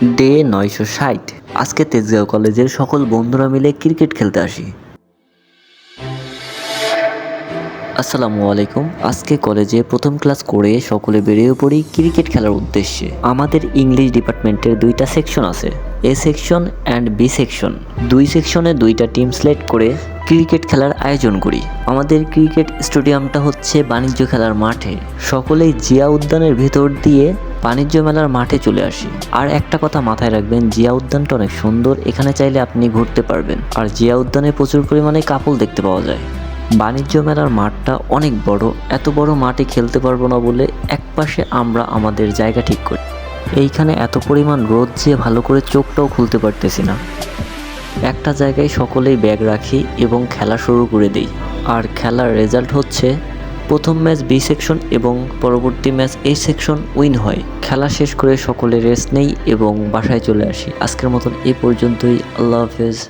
Day 960। আজকে তেজগাঁও কলেজের সকল বন্ধুরা মিলে ক্রিকেট খেলতে আসি। আসসালামু আলাইকুম। আজকে কলেজে প্রথম ক্লাস করে সকলে বেরিয়ে পড়ি ক্রিকেট খেলার উদ্দেশ্যে। আমাদের ইংলিশ ডিপার্টমেন্টের দুইটা সেকশন আছে, এ সেকশন অ্যান্ড বি সেকশন। দুই সেকশনে দুইটা টিম সিলেক্ট করে ক্রিকেট খেলার আয়োজন করি। আমাদের ক্রিকেট স্টেডিয়ামটা হচ্ছে বাণিজ্য খেলার মাঠে। সকলেই জিয়া উদ্যানের ভেতর দিয়ে বাণিজ্য মেলার মাঠে চলে আসি। আর একটা কথা মাথায় রাখবেন, জিয়া উদ্যানটা অনেক সুন্দর, এখানে চাইলে আপনি ঘুরতে পারবেন। আর জিয়া উদ্যানে প্রচুর পরিমাণে কাপল দেখতে পাওয়া যায়। বাণিজ্য মেলার মাঠটা অনেক বড়, এত বড় মাঠে খেলতে পারবো না বলে একপাশে আমরা আমাদের জায়গা ঠিক করি। এইখানে এত পরিমাণ রোদ যে ভালো করে চোখটাও খুলতে পারতেছি না। একটা জায়গায় সকলেই ব্যাগ রাখি এবং খেলা শুরু করে দিই। আর খেলার রেজাল্ট হচ্ছে প্রথম ম্যাচ বি সেকশন এবং পরবর্তী ম্যাচ এ সেকশন উইন হয়। খেলা শেষ করে সকলে রেস্ট নেই এবং বাসায় চলে আসি। আজকের মতন এ পর্যন্তই। আল্লাহ হাফেজ।